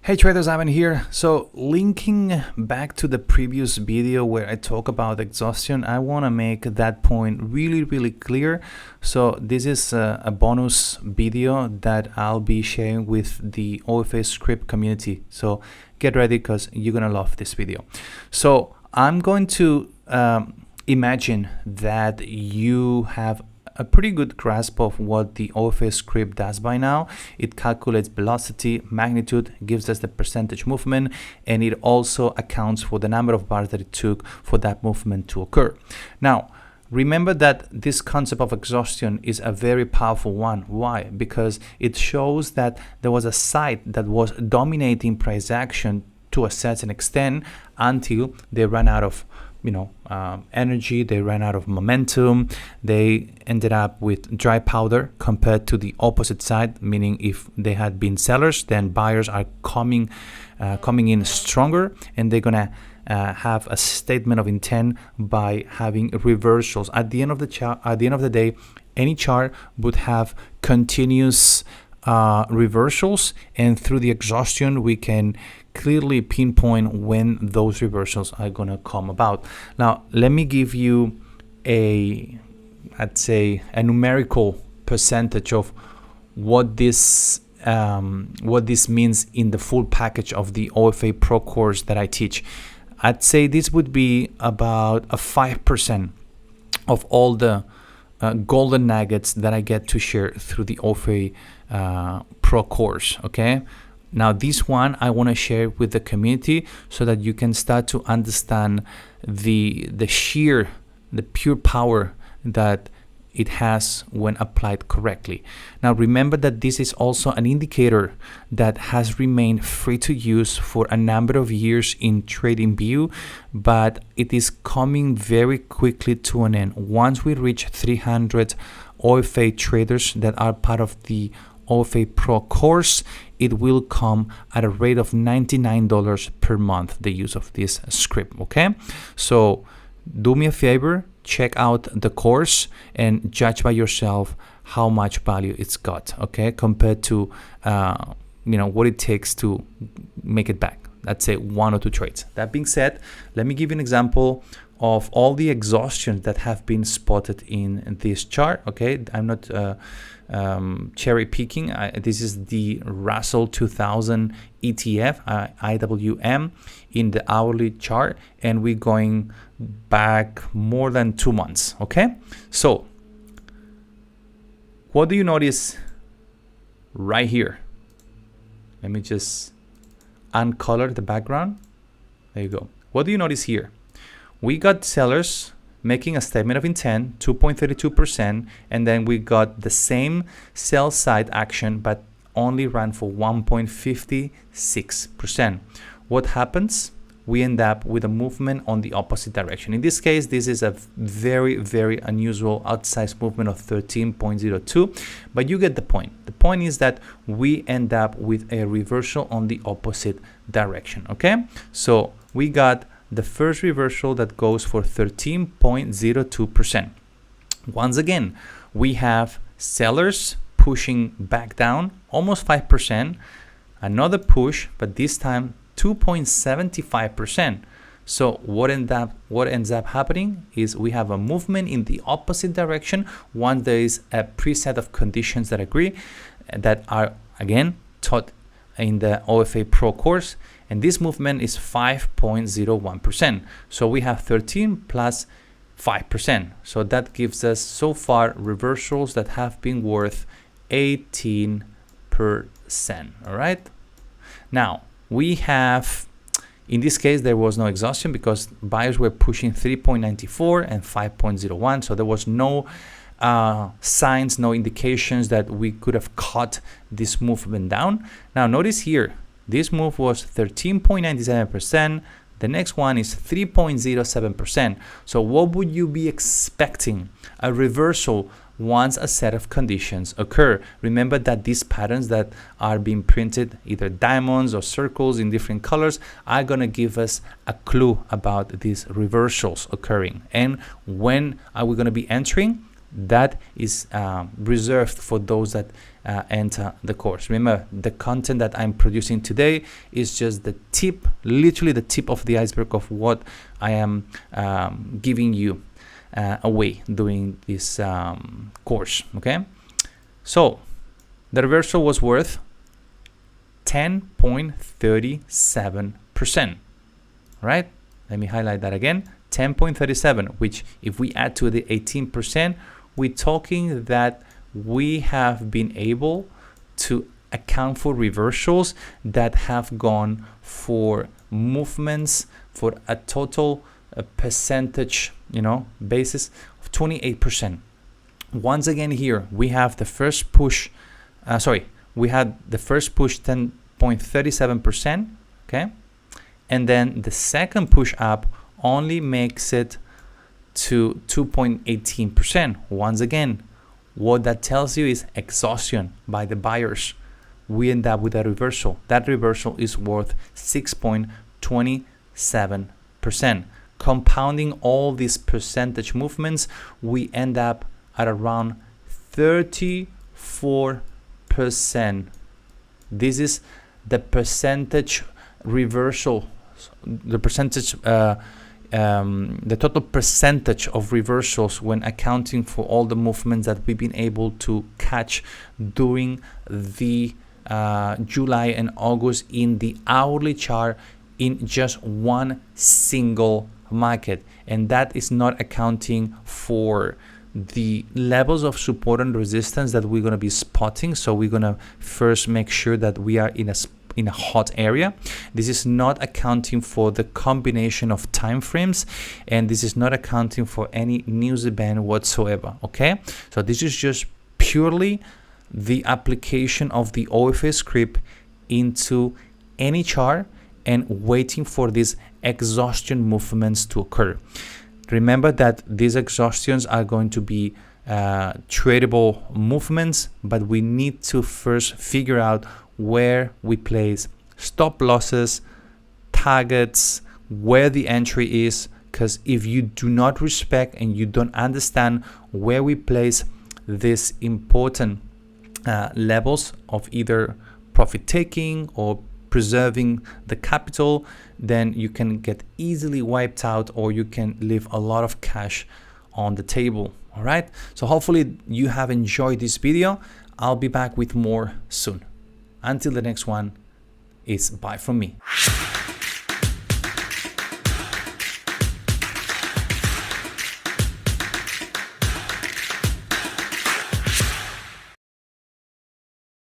Hey traders, Ivan here. So linking back to the previous video where I talk about exhaustion, I want to make that point really clear. So this is a bonus video that I'll be sharing with the OFA script community. So get ready because you're going to love this video. So I'm going to imagine that you have a pretty good grasp of what the OFA script does by now. It calculates velocity, magnitude, gives us the percentage movement, and it also accounts for the number of bars that it took for that movement to occur. Now, remember that this concept of exhaustion is a very powerful one. Why? Because it shows that there was a site that was dominating price action to a certain extent until they ran out of energy, they ran out of momentum, they ended up with dry powder compared to the opposite side, meaning if they had been sellers, then buyers are coming in stronger, and they're gonna have a statement of intent by having reversals. At the end of the chart, at the end of the day, any chart would have continuous reversals, and through the exhaustion we can clearly pinpoint when those reversals are going to come about. Now let me give you I'd say a numerical percentage of what this means in the full package of the OFA Pro course that I teach. I'd say this would be about a 5% of all the golden nuggets that I get to share through the OFA Pro course. Okay, now this one I want to share with the community so that you can start to understand the pure power that it has when applied correctly. Now remember that this is also an indicator that has remained free to use for a number of years in TradingView, but it is coming very quickly to an end. Once we reach 300 OFA traders that are part of the OFA Pro course, it will come at a rate of $99 per month, the use of this script. Okay, so do me a favor, check out the course and judge by yourself how much value it's got, okay, compared to what it takes to make it back. Let's say 1 or 2 trades. That being said, let me give you an example of all the exhaustion that have been spotted in this chart. Okay, I'm not cherry picking. This is the Russell 2000 ETF, IWM, in the hourly chart, and we're going back more than 2 months. Okay, so what do you notice right here? Let me just uncolor the background. There you go. What do you notice here? We got sellers making a statement of intent, 2.32%, and then we got the same sell side action, but only ran for 1.56%. What happens? We end up with a movement on the opposite direction. In this case, this is a very unusual outsized movement of 13.02, but you get the point. The point is that we end up with a reversal on the opposite direction. Okay, so we got the first reversal that goes for 13.02%. Once again, we have sellers pushing back down almost 5%, another push, but this time 2.75%. So what ends up happening is we have a movement in the opposite direction once there is a preset of conditions that agree, that are again taught in the OFA Pro course, and this movement is 5.01%. So we have 13 plus 5%. So that gives us so far reversals that have been worth 18%. All right. Now we have, in this case, there was no exhaustion because buyers were pushing 3.94 and 5.01. So there was no signs, no indications that we could have caught this movement down. Now notice here, this move was 13.97%. The next one is 3.07%. So what would you be expecting? A reversal once a set of conditions occur. Remember that these patterns that are being printed, either diamonds or circles in different colors, are going to give us a clue about these reversals occurring. And when are we going to be entering? That is reserved for those that enter the course. Remember, the content that I'm producing today is just the tip, literally the tip of the iceberg of what I am giving you away during this course. Okay, so the reversal was worth 10.37%. Right? Let me highlight that again. 10.37, which if we add to the 18%, we're talking that we have been able to account for reversals that have gone for movements for a total percentage, basis of 28%. Once again, here we have the first push. We had the first push 10.37%. Okay, and then the second push up only makes it to 2.18%. Once again, what that tells you is exhaustion by the buyers. We end up with a reversal. That reversal is worth 6.27%. Compounding all these percentage movements, we end up at around 34%. This is the percentage reversal, the percentage the total percentage of reversals when accounting for all the movements that we've been able to catch during the July and August in the hourly chart in just one single market. And that is not accounting for the levels of support and resistance that we're going to be spotting. So we're going to first make sure that we are in a hot area. This is not accounting for the combination of time frames, and this is not accounting for any news event whatsoever. Okay, so this is just purely the application of the OFA script into any chart and waiting for these exhaustion movements to occur. Remember that these exhaustions are going to be tradable movements, but we need to first figure out where we place stop losses, targets, where the entry is, because if you do not respect and you don't understand where we place these important levels of either profit taking or preserving the capital, then you can get easily wiped out, or you can leave a lot of cash on the table. All right, so hopefully you have enjoyed this video. I'll be back with more soon. Until the next one, it's bye from me.